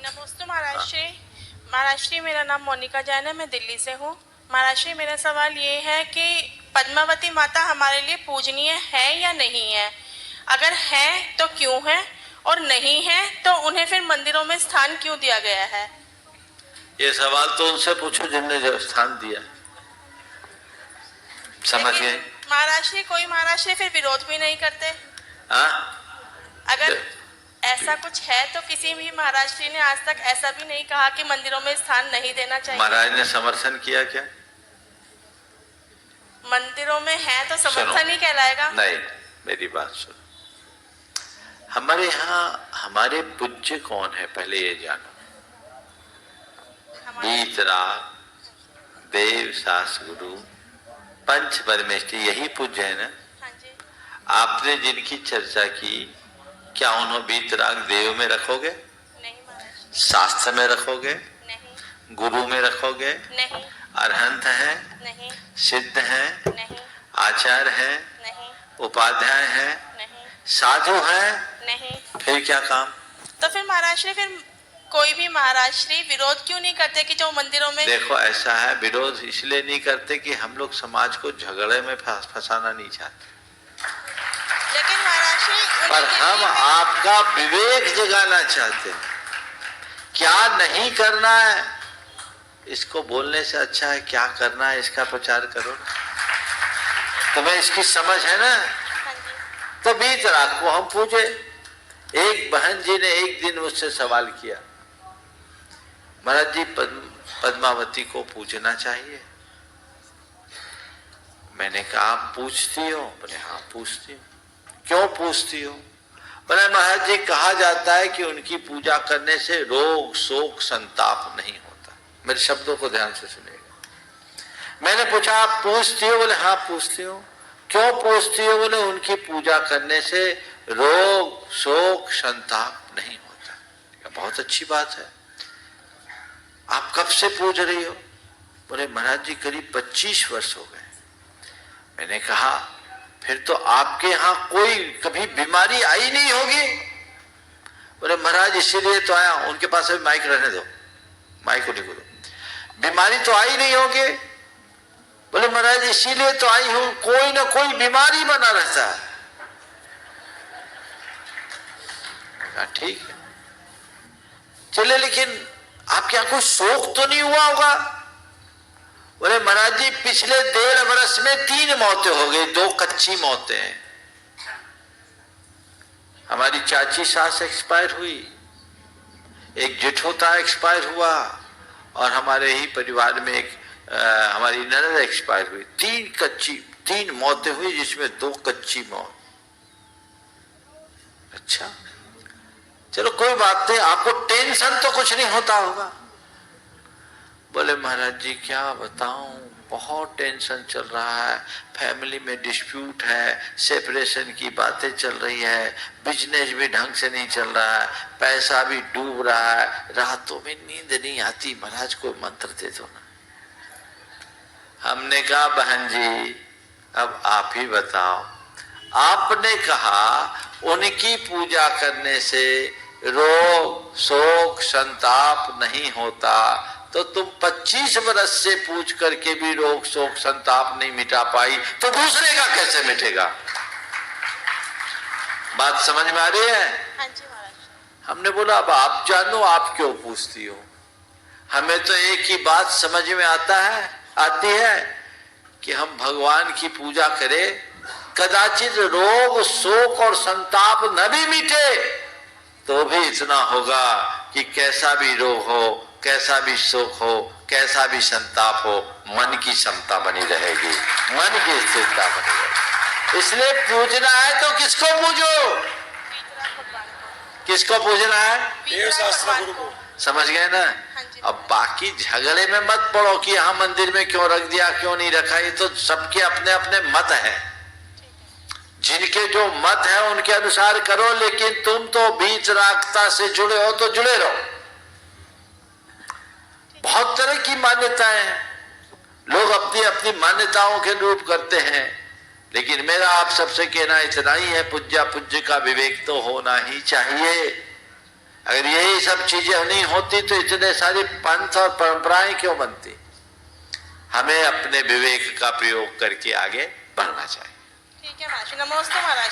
नमस्ते महाराष्ट्री। महाराष्ट्री, मेरा नाम मोनिका जैन है, मैं दिल्ली से हूँ। महाराष्ट्री, मेरा सवाल ये है कि पद्मावती माता हमारे लिए पूजनीय है या नहीं है? अगर है तो क्यों है, और नहीं है तो उन्हें फिर मंदिरों में स्थान क्यों दिया गया है? ये सवाल तो उनसे पूछो जिनने जो स्थान दिया। समझ गए? महाराष्ट्री, कोई महाराष्ट्री फिर विरोध भी नहीं करते। अगर ऐसा कुछ है तो किसी भी महाराष्ट्री ने आज तक ऐसा भी नहीं कहा कि मंदिरों में स्थान नहीं देना चाहिए। महाराज ने समर्थन किया क्या? मंदिरों में है तो समर्थन ही कहलाएगा? नहीं, मेरी बात सुनो। हमारे यहाँ हमारे पूज्य कौन है पहले ये जानो। वीतराग, देव, सास गुरु, पंच परमेष्ठी, यही पूज्य है ना? हाँ जी। आपने जिनकी चर्चा की, क्या उन्होंने वीतराग देव में रखोगे? नहीं महाराज। शास्त्र में रखोगे? नहीं। गुरु में रखोगे? नहीं। अरहंत है? नहीं। सिद्ध है? नहीं। आचार्य है? नहीं। उपाध्याय है? नहीं। साधु है? नहीं। फिर क्या काम? तो फिर महाराष्ट्री, फिर कोई भी महाराष्ट्री विरोध क्यों नहीं करते कि जो मंदिरों में? देखो, ऐसा है, विरोध इसलिए नहीं करते कि हम लोग समाज को झगड़े में फंसाना नहीं चाहते, लेकिन महाराष्ट्री, पर हम आपका विवेक जगाना चाहते हैं। क्या नहीं करना है इसको बोलने से अच्छा है क्या करना है इसका प्रचार करो। तुम्हें इसकी समझ है ना? तो वीतराग को हम पूजे। एक बहन जी ने एक दिन मुझसे सवाल किया, महाराज जी पद्मावती को पूजना चाहिए? मैंने कहा आप पूछती हो? बोले हाँ पूछती हूँ। क्यों पूछती हो? बोले महाराज जी कहा जाता है कि उनकी पूजा करने से रोग शोक संताप नहीं होता। मेरे शब्दों को ध्यान से सुनिएगा। मैंने पूछा आप पूछती हो? बोले हाँ पूछती हूँ। क्यों पूछती हो? बोले उनकी पूजा करने से रोग शोक संताप नहीं होता। बहुत अच्छी बात है। आप कब से पूज रही हो? बोले महाराज जी करीब 25 वर्ष हो गए। मैंने कहा फिर तो आपके यहाँ कोई कभी बीमारी आई नहीं होगी? बोले महाराज इसीलिए तो आया। उनके पास अभी माइक रहने दो, माइक को निकालो। बीमारी तो आई नहीं होगी? बोले महाराज इसीलिए तो आई हूं, कोई ना कोई बीमारी बना रहता है। ठीक है चले, लेकिन आपके यहाँ कोई शोक तो नहीं हुआ होगा? बोले महाराज जी पिछले 1.5 वर्ष में 3 मौतें हो गई, 2 कच्ची मौतें। हमारी चाची सास एक्सपायर हुई, एक जेठोता एक्सपायर हुआ, और हमारे ही परिवार में एक हमारी ननद एक्सपायर हुई। 3 मौतें हुई जिसमें 2 कच्ची मौत। अच्छा चलो कोई बात नहीं, आपको टेंशन तो कुछ नहीं होता होगा? बोले महाराज जी क्या बताऊं, बहुत टेंशन चल रहा है, फैमिली में डिस्प्यूट है, सेपरेशन की बातें चल रही है, बिजनेस भी ढंग से नहीं चल रहा है, पैसा भी डूब रहा है, रातों में नींद नहीं आती, महाराज को मंत्र दे दो ना। हमने कहा बहन जी अब आप ही बताओ, आपने कहा उनकी पूजा करने से रोग शोक संताप नहीं होता, तो तुम 25 वर्ष से पूछ करके भी रोग शोक संताप नहीं मिटा पाई, तो दूसरे का कैसे मिटेगा? बात समझ में आ रही है? हाँ जी महाराज। हमने बोला अब आप जानो, आप क्यों पूछती हो? हमें तो एक ही बात समझ में आती है कि हम भगवान की पूजा करें, कदाचित रोग शोक और संताप न भी मिटे तो भी इतना होगा कि कैसा भी रोग हो, कैसा भी शोक हो, कैसा भी संताप हो, मन की क्षमता बनी रहेगी, मन की स्थिरता बनी रहेगी। इसलिए पूजना है तो किसको पूजो? किसको पूजना है? देव शास्त्र गुरु को। समझ गए ना? अब बाकी झगड़े में मत पड़ो कि यहाँ मंदिर में क्यों रख दिया क्यों नहीं रखा, ये तो सबके अपने अपने मत है। जिनके जो मत है उनके अनुसार करो, लेकिन तुम तो वीतरागता से जुड़े हो तो जुड़े रहो। बहुत तरह की मान्यताएं हैं, लोग अपनी अपनी मान्यताओं के अनुरूप करते हैं, लेकिन मेरा आप सबसे कहना इतना ही है, पूज्य का विवेक तो होना ही चाहिए। अगर यही सब चीजें नहीं होती तो इतने सारी पंथ और परंपराएं क्यों बनती? हमें अपने विवेक का प्रयोग करके आगे बढ़ना चाहिए। ठीक है महाराज, नमस्ते महाराज।